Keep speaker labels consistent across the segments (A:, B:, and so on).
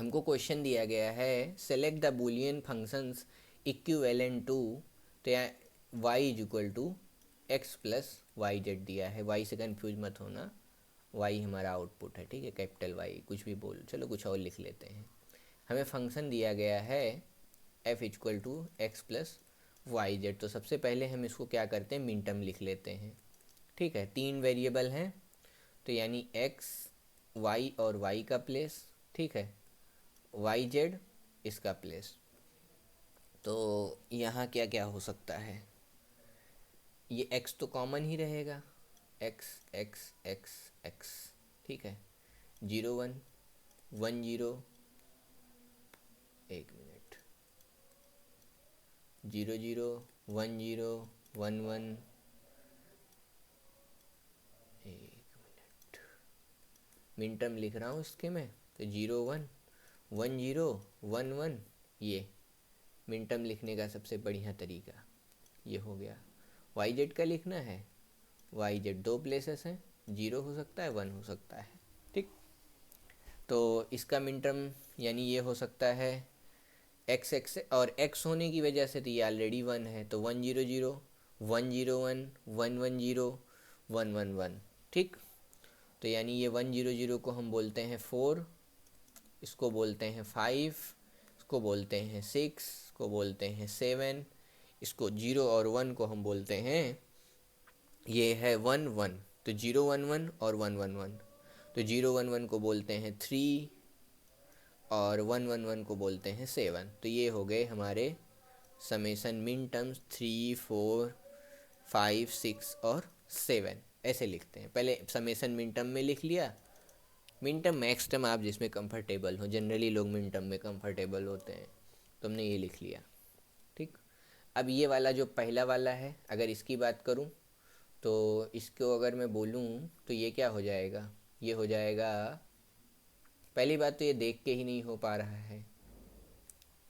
A: हमको क्वेश्चन दिया गया है select the Boolean functions equivalent to, तो यहाँ y is equal to x plus y z दिया है। y से कंफ्यूज मत होना, y हमारा आउटपुट है, ठीक है, कैपिटल Y, कुछ भी बोल, चलो कुछ और लिख लेते हैं। हमें फंक्शन दिया गया है f equal to x plus y z. तो सबसे पहले हम इसको क्या करते हैं, मिन टर्म लिख लेते हैं, ठीक है। 3 वेरिएबल हैं, तो यानी x y और y का प्लेस, ठीक है, वाई जेड इसका प्लेस। तो यहाँ क्या क्या हो सकता है, ये x तो कॉमन ही रहेगा, x x x x, ठीक है, 0 1 1 0, एक मिनट, 0 0 1 0 1 1, एक मिनट, मिन टर्म लिख रहा हूँ इसके में, तो 0 1 1 0 1 1, ये मिन टर्म लिखने का सबसे बढ़िया तरीका ये हो गया। वाई जेड का लिखना है, वाई जेड 2 प्लेसेस हैं, 0 हो सकता है 1 हो सकता है, ठीक। तो इसका मिन टर्म यानी ये हो सकता है एक्स एक्स, और एक्स होने की वजह से तो ये ऑलरेडी 1 है, तो 1 0 0 1 0 1 1 1 0 1 1 1, ठीक। तो यानी ये 1 0 0 को हम बोलते हैं 4, इसको बोलते हैं 5, इसको बोलते हैं 6, इसको बोलते हैं 7, इसको 0 और 1 को हम बोलते हैं, ये है 1 1, तो 0 1 1 और 1 1 1, तो 0 1 1 को बोलते हैं 3 और 1 1 1 को बोलते हैं 7। तो ये हो गए हमारे समेसन मिन टर्म्स 3 4 5 6 और 7, ऐसे लिखते हैं। पहले समेसन मिन टर्म में लिख लिया, मिन टर्म मैक्स टर्म आप जिसमें कंफर्टेबल हो, जनरली लोग मिन टर्म में कंफर्टेबल होते हैं, तो हमने ये लिख लिया, ठीक। अब ये वाला जो पहला वाला है, अगर इसकी बात करूं तो इसको अगर मैं बोलूं तो ये क्या हो जाएगा, ये हो जाएगा, पहली बात तो ये देख के ही नहीं हो पा रहा है,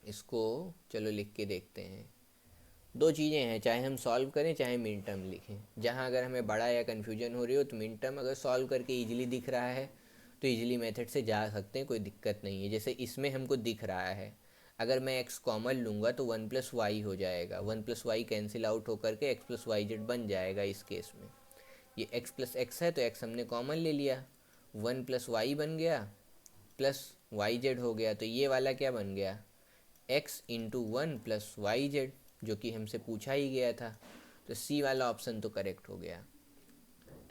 A: इसको चलो लिख के देखते हैं। दो चीज़ें हैं, चाहे हम सॉल्व करें चाहे मिन टर्म लिखें, जहाँ अगर हमें बड़ा या कन्फ्यूजन हो रही हो तो मिन टर्म अगर सॉल्व करके इजीली दिख रहा है तो इजीली मेथड से जा सकते हैं, कोई दिक्कत नहीं है। जैसे इसमें हमको दिख रहा है, अगर मैं x कॉमन लूँगा तो 1 प्लस वाई हो जाएगा, 1 प्लस वाई कैंसिल आउट होकर के x प्लस वाई जेड बन जाएगा। इस केस में ये x प्लस एक्स है तो x हमने कॉमन ले लिया, 1 प्लस वाई बन गया प्लस वाई जेड हो गया, तो ये वाला क्या बन गया, x into 1 plus y z, जो कि हमसे पूछा ही गया था। तो सी वाला ऑप्शन तो करेक्ट हो गया,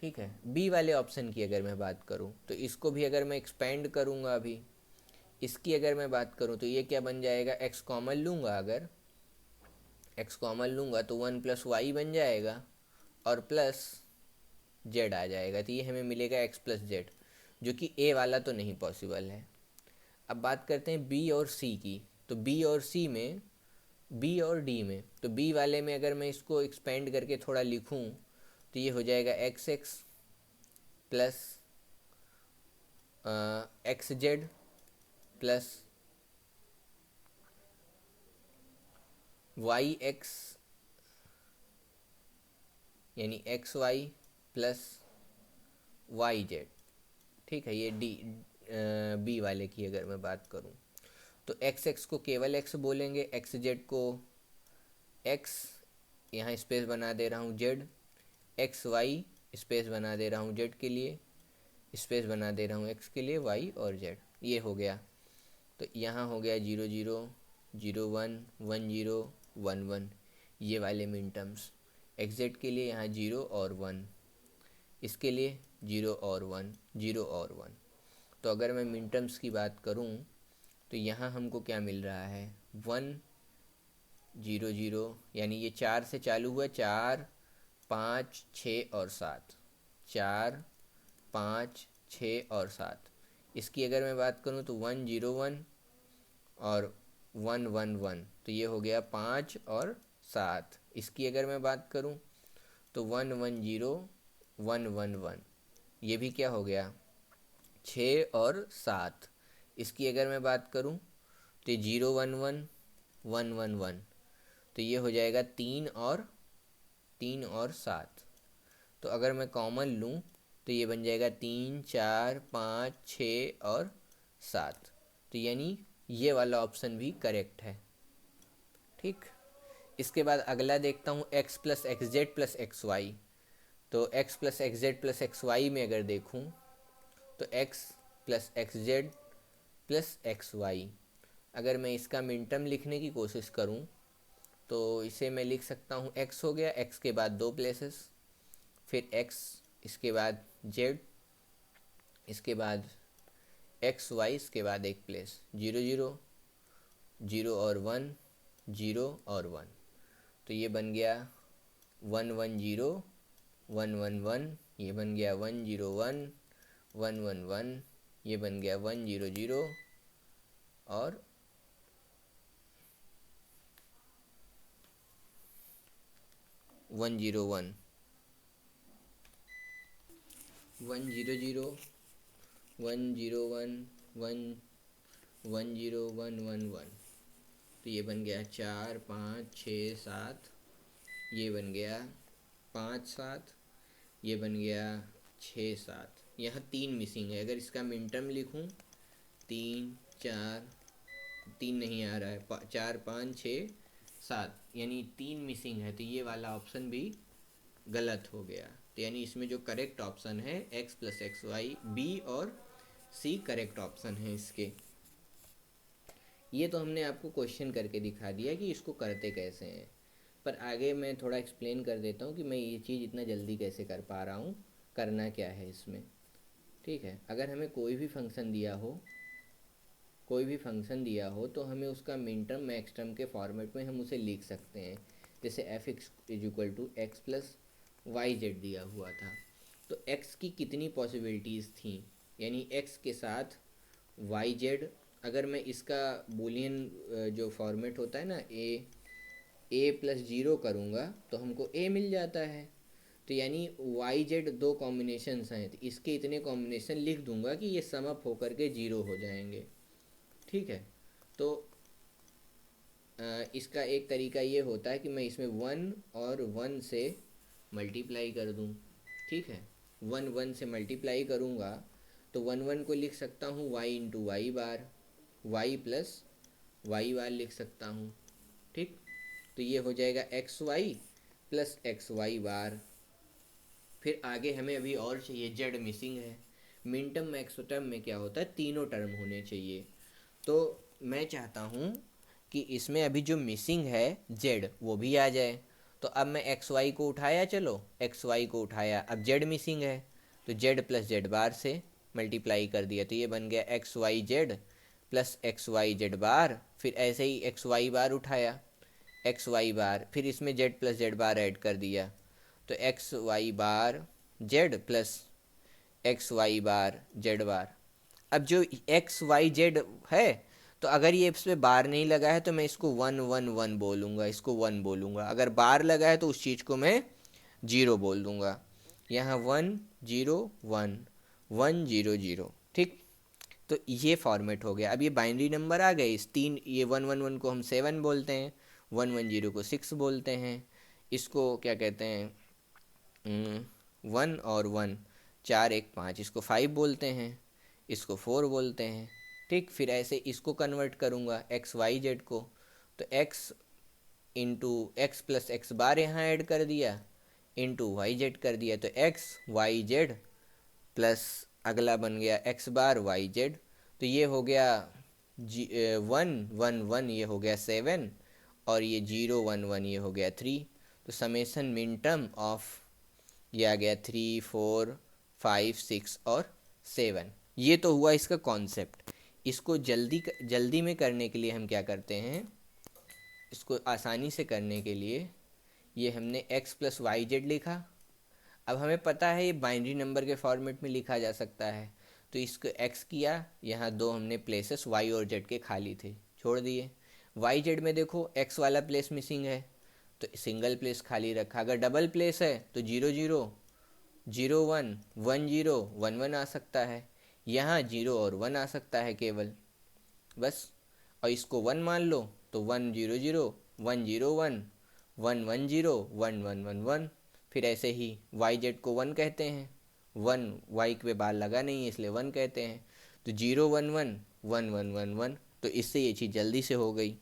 A: ठीक है। बी वाले ऑप्शन की अगर मैं बात करूं तो इसको भी अगर मैं एक्सपेंड करूंगा, अभी इसकी अगर मैं बात करूं तो ये क्या बन जाएगा, एक्स कॉमन लूँगा, अगर एक्स कॉमन लूँगा तो 1 प्लस वाई बन जाएगा और प्लस जेड आ जाएगा, तो ये हमें मिलेगा एक्स प्लस जेड, जो कि ए वाला तो नहीं पॉसिबल है। अब बात करते हैं बी और सी की, तो बी और सी में, बी और डी में, तो बी वाले में अगर मैं इसको एक्सपेंड करके थोड़ा लिखूं तो ये हो जाएगा x x plus x z plus y x, यानी x y plus y z, ठीक है। ये डी बी वाले की अगर मैं बात करूं तो एक्स एक्स को केवल एक्स बोलेंगे, एक्स जेड को एक्स, यहाँ स्पेस बना दे रहा हूँ जेड, एक्स वाई स्पेस बना दे रहा हूँ जेड के लिए, स्पेस बना दे रहा हूँ एक्स के लिए, वाई और जेड, ये हो गया। तो यहाँ हो गया 0 0 0 1 1 0 1 1, ये वाले मिन टर्म्स। एक्स जेड के लिए यहाँ 0 और 1, इसके लिए 0 और 1 0 और 1। तो अगर मैं मिन टर्म्स की बात करूँ तो यहाँ हमको क्या मिल रहा है, 1 0 0, यानी ये 4 से चालू हुआ, 4 5 6 और 7, 4 5 6 और 7। इसकी अगर मैं बात करूँ तो 1 0 1 और 1 1 1, तो ये हो गया 5 और 7। इसकी अगर मैं बात करूँ तो 1 1 0 1 1 1, ये भी क्या हो गया, 6 और 7। इसकी अगर मैं बात करूँ तो 0 1 1 1 1 1, तो ये हो जाएगा 3 और 7। तो अगर मैं कॉमन लूँ तो ये बन जाएगा 3 4 5 6 और 7। तो यानी ये वाला ऑप्शन भी करेक्ट है। ठीक, इसके बाद अगला देखता हूँ x plus x z plus x y. तो x plus x z plus x y में अगर देखूँ तो x plus x z plus x y, अगर मैं इसका मिन टर्म लिखने की कोशिश करूँ तो इसे मैं लिख सकता हूँ x हो गया, x के बाद 2 प्लेसेस, फिर x, इसके बाद z, इसके बाद एक्स वाई, इसके बाद एक प्लेस 0 0 0 और 1, 0 और 1। तो ये बन गया 1 1 0 1 1 1, ये बन गया 1 0 1 1 1 1, ये बन गया 1 0 0 और 1 0 1 1 0 0 1 0 1 1 1 0 1 1 1। तो ये बन गया 4 5 6 7, ये बन गया 5 7, ये बन गया 6 7। यहाँ 3 मिसिंग है। अगर इसका मिन टर्म लिखूँ 3 4, 3 नहीं आ रहा है, 4 5 6 7, यानी 3 मिसिंग है। तो ये वाला ऑप्शन भी गलत हो गया। तो यानी इसमें जो करेक्ट ऑप्शन है x plus x y, B और सी करेक्ट ऑप्शन है इसके। ये तो हमने आपको क्वेश्चन करके दिखा दिया कि इसको करते कैसे हैं, पर आगे मैं थोड़ा एक्सप्लेन कर देता हूँ कि मैं ये चीज़ इतना जल्दी कैसे कर पा रहा हूँ, करना क्या है इसमें। ठीक है, अगर हमें कोई भी फंक्शन दिया हो तो हमें उसका मिन टर्म मैक्स टर्म के फॉर्मेट में हम उसे लिख सकते हैं। जैसे f x is equal to x plus y z दिया हुआ था, तो एक्स की कितनी पॉसिबिलिटीज़ थी, यानी एक्स के साथ वाई जेड। अगर मैं इसका बूलियन जो फॉर्मेट होता है ना, ए प्लस 0 करूँगा तो हमको ए मिल जाता है। तो यानी वाई जेड 2 कॉम्बिनेशंस हैं, तो इसके इतने कॉम्बिनेशन लिख दूंगा कि ये सम अप होकर के 0 हो जाएंगे। ठीक है, तो इसका एक तरीका ये होता है कि मैं इसमें 1 और 1 से मल्टीप्लाई कर दूं। ठीक है, 1 1 से मल्टीप्लाई करूँगा तो 1 1 को लिख सकता हूँ y into y bar, y plus y bar लिख सकता हूँ। ठीक, तो ये हो जाएगा x y plus x y bar. फिर आगे हमें अभी और चाहिए, जेड मिसिंग है। मिन टर्म मैक्स टर्म में क्या होता है, तीनों टर्म होने चाहिए। तो मैं चाहता हूँ कि इसमें अभी जो मिसिंग है जेड वो भी आ जाए। तो अब मैं एक्स वाई को उठाया, चलो एक्स वाई को उठाया, अब जेड मिसिंग है तो जेड प्लस जेड बार से मल्टीप्लाई कर दिया, तो ये बन गया x y z plus x y z bar. फिर ऐसे ही एक्स वाई बार उठाया, एक्स वाई बार, फिर इसमें जेड प्लस जेड बार ऐड कर दिया, तो एक्स वाई बार जेड प्लस एक्स वाई बार जेड बार। अब जो एक्स वाई जेड है, तो अगर ये इस पर बार नहीं लगा है तो मैं इसको 1 1 1 बोलूँगा, इसको 1 बोलूँगा। अगर बार लगा है तो उस चीज़ को मैं 0 बोल दूँगा। यहाँ 1 0 1 1 0 0। ठीक, तो ये फॉर्मेट हो गया। अब ये बाइनरी नंबर आ गए, इस तीन, ये 1 1 1 को हम 7 बोलते हैं, 1 1 0 को 6 बोलते हैं, इसको क्या कहते हैं 1 और 1 4 1 5, इसको 5 बोलते हैं, इसको 4 बोलते हैं। ठीक, फिर ऐसे इसको कन्वर्ट करूँगा एक्स वाई जेड को, तो x into x plus x bar यहाँ ऐड कर दिया, इंटू वाई जेड कर दिया, तो एक्स वाई जेड प्लस अगला बन गया एक्स बार वाई जेड। तो ये हो गया 1 1 1, ये हो गया 7, और ये 0 1 1, ये हो गया 3। तो समेसन मिन टर्म ऑफ ये आ गया 3 4 5 6 और 7। ये तो हुआ इसका कॉन्सेप्ट। इसको जल्दी में करने के लिए हम क्या करते हैं, इसको आसानी से करने के लिए ये हमने x प्लस वाई जेड लिखा। अब हमें पता है ये बाइनरी नंबर के फॉर्मेट में लिखा जा सकता है, तो इसको x किया, यहाँ 2 हमने प्लेसेस y और z के खाली थे, छोड़ दिए। वाई जेड में देखो x वाला प्लेस मिसिंग है तो सिंगल प्लेस खाली रखा। अगर डबल प्लेस है तो 0 0 0 1 1 0 1 1 आ सकता है, यहाँ 0 और 1 आ सकता है केवल, बस। और इसको 1 मान लो तो 1 0 0 1 0 1 1 1 0 1 1 1 1। फिर ऐसे ही वाई जेड को 1 कहते हैं, 1 वाई पे बार लगा नहीं है इसलिए 1 कहते हैं, तो 0 1 1 1 1 1 1, तो इससे ये चीज़ जल्दी से हो गई।